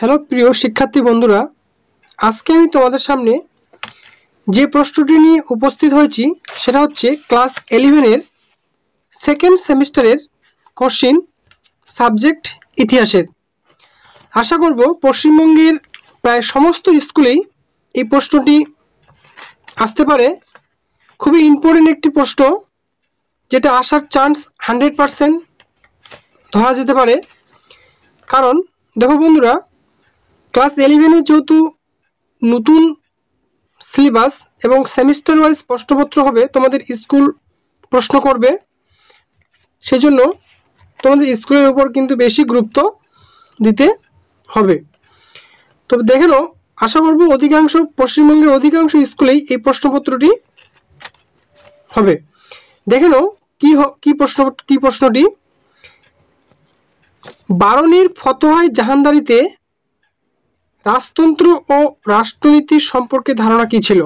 Hello প্রিয় শিক্ষার্থী বন্ধুরা, আজকে আমি তোমাদের সামনে যে প্রশ্নটি নিয়ে উপস্থিত হয়েছি সেটা হচ্ছে ক্লাস 11-এর সেকেন্ড সেমিস্টারের কোশ্চেন সাবজেক্ট ইতিহাসের। আশা করব পশ্চিমবঙ্গের প্রায় সমস্ত স্কুলেই এই প্রশ্নটি আসতে পারে। খুবই ইম্পর্টেন্ট একটি প্রশ্ন, যেটা আসার চান্স 100% ধরা যেতে পারে। কারণ দেখো বন্ধুরা, ক্লাস 11-এ যেহেতু নতুন সিলেবাস এবং সেমিস্টার ওয়াইজ প্রশ্নপত্র হবে, তোমাদের স্কুল প্রশ্ন করবে, সেজন্য তোমাদের স্কুলের উপর কিন্তু বেশি গুরুত্ব দিতে হবে। তবে দেখে নাও, আশা করব অধিকাংশ পশ্চিমবঙ্গের অধিকাংশ স্কুলেই এই প্রশ্নপত্রটি হবে। দেখে নাও কি প্রশ্নটি। বারনির ফতোয়ায়ে জাহানদারিতে রাজতন্ত্র ও রাষ্ট্রনীতি সম্পর্কে ধারণা কি ছিল?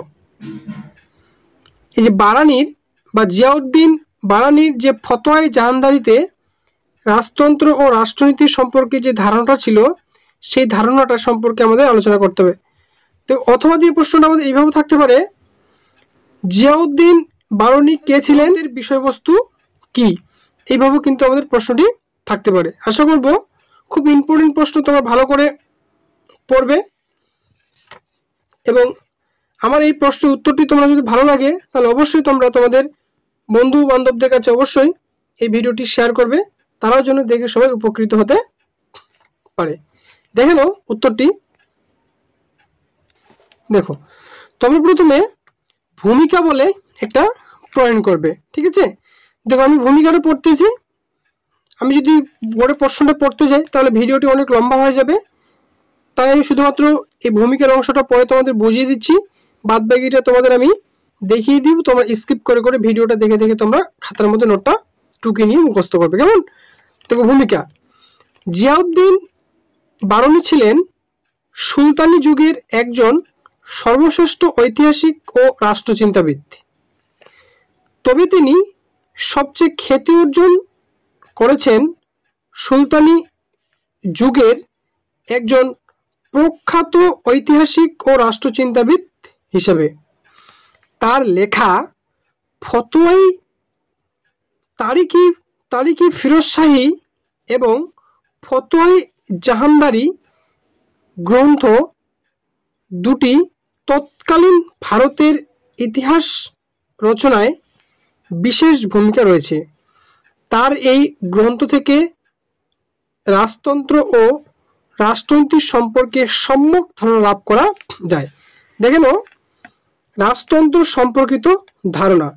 এই যে বারানির বা জিয়াউদ্দিন বারানির যে ফতোয়ায়ে জাহানদারিতে রাজতন্ত্র ও রাষ্ট্রনীতি সম্পর্কে যে ধারণাটা ছিল, সেই ধারণাটা সম্পর্কে আমাদের আলোচনা করতে হবে। তো অথবা দিয়ে প্রশ্নটা আমাদের এইভাবে থাকতে পারে, জিয়াউদ্দিন বারানি কে ছিলেন, এর বিষয়বস্তু কি? এইভাবে কিন্তু আমাদের প্রশ্নটি থাকতে পারে। আশা করব খুব ইম্পর্টেন্ট প্রশ্ন, তোমরা ভালো করে পড়বে। এবং আমার এই প্রশ্নের উত্তরটি তোমরা যদি ভালো লাগে, তাহলে অবশ্যই তোমরা তোমাদের বন্ধু বান্ধবদের কাছে অবশ্যই এই ভিডিওটি শেয়ার করবে, তারাও যেন দেখে সবাই উপকৃত হতে পারে। দেখে নাও উত্তরটি। দেখো, তোমরা প্রথমে ভূমিকা বলে একটা প্রয়োগ করবে, ঠিক আছে? দেখো, আমি ভূমিকাটা পড়তেছি। আমি যদি বোর্ডে প্রশ্নটা পড়তে যাই তাহলে ভিডিওটি অনেক লম্বা হয়ে যাবে, তাই আমি শুধুমাত্র এই ভূমিকার অংশটা পরে তোমাদের বুঝিয়ে দিচ্ছি। বাদ বাকিটা তোমাদের আমি দেখিয়ে দিব, তোমরা স্কিপ করে করে ভিডিওটা দেখে দেখে তোমরা খাতার মধ্যে নোটটা টুকে নিয়ে মুখস্থ করবে, কেমন? দেখো, ভূমিকা। জিয়াউদ্দিন বারানি ছিলেন সুলতানি যুগের একজন সর্বশ্রেষ্ঠ ঐতিহাসিক ও রাষ্ট্রচিন্তাবিদ। তবে তিনি সবচেয়ে খ্যাতি অর্জন করেছেন সুলতানি যুগের একজন প্রখ্যাত ঐতিহাসিক ও রাষ্ট্রচিন্তাবিদ হিসেবে। তার লেখা ফতোয়ায়ে তারিকি ফিরোজ শাহী এবং ফতোয়ায়ে জাহানদারি গ্রন্থ দুটি তৎকালীন ভারতের ইতিহাস রচনায় বিশেষ ভূমিকা রয়েছে। তার এই গ্রন্থ থেকে রাজতন্ত্র ও রাষ্ট্রনীতি সম্পর্কে সম্যক ধারণা লাভ করা যায়। দেখে নাও, রাজতন্ত্র সম্পর্কিত ধারণা,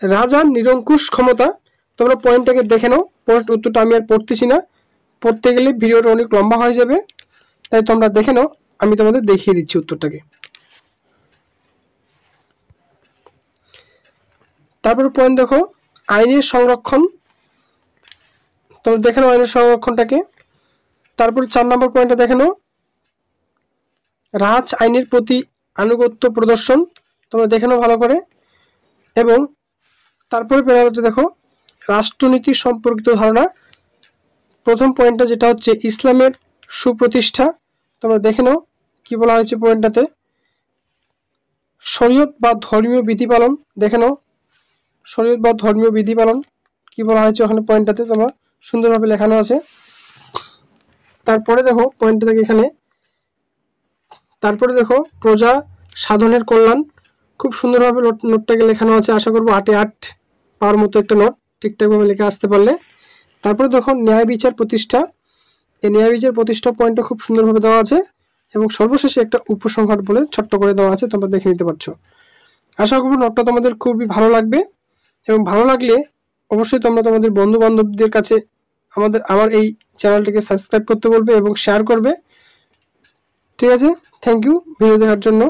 রাজার নিরঙ্কুশ ক্ষমতা। তোমরা পয়েন্টটাকে দেখে নাও। উত্তরটা আমি আর পড়তেছি না, পড়তে গেলে ভিডিওটা অনেক লম্বা হয়ে যাবে, তাই তোমরা দেখে নাও, আমি তোমাদের দেখিয়ে দিচ্ছি উত্তরটাকে। তারপর পয়েন্ট দেখো, আইনের সংরক্ষণ। তোমরা দেখে নাও আইনের সংরক্ষণটাকে। তারপর 4 নম্বর পয়েন্টটা দেখে নাও, রাজ আইনের প্রতি আনুগত্য প্রদর্শন। তোমরা দেখে নাও ভালো করে। এবং তারপরে প্যারাগ্রাফটা দেখো, রাষ্ট্রনীতি সম্পর্কিত ধারণা। প্রথম পয়েন্টটা যেটা হচ্ছে ইসলামের সুপ্রতিষ্ঠা। তোমরা দেখে নাও কি বলা হয়েছে পয়েন্টটাতে। শরীয়ত বা ধর্মীয় বিধি পালন। দেখে নাও শরীয়ত বা ধর্মীয় বিধি পালন কি বলা হয়েছে ওখানে পয়েন্টটাতে, তোমরা সুন্দরভাবে লেখানো আছে। তারপরে দেখো পয়েন্টটা থেকে এখানে, তারপরে দেখো প্রজা সাধনের কল্যাণ। খুব সুন্দরভাবে নোটটাকে লেখানো আছে। আশা করবো 8-এ 8 পাওয়ার মতো একটা নোট, ঠিকঠাকভাবে লেখা আসতে পারলে। তারপরে দেখো ন্যায় বিচার প্রতিষ্ঠা। এই ন্যায় বিচার প্রতিষ্ঠা পয়েন্টটা খুব সুন্দরভাবে দেওয়া আছে। এবং সর্বশেষে একটা উপসংহার বলে ছোট্ট করে দেওয়া আছে, তোমরা দেখে নিতে পারছো। আশা করবো নোটটা তোমাদের খুবই ভালো লাগবে, এবং ভালো লাগলে অবশ্যই তোমরা তোমাদের বন্ধু বান্ধবদের কাছে আমার এই চ্যানেলটিকে সাবস্ক্রাইব করতে বলবে এবং শেয়ার করবে, ঠিক আছে? থ্যাংক ইউ ভিডিও দেখার জন্য।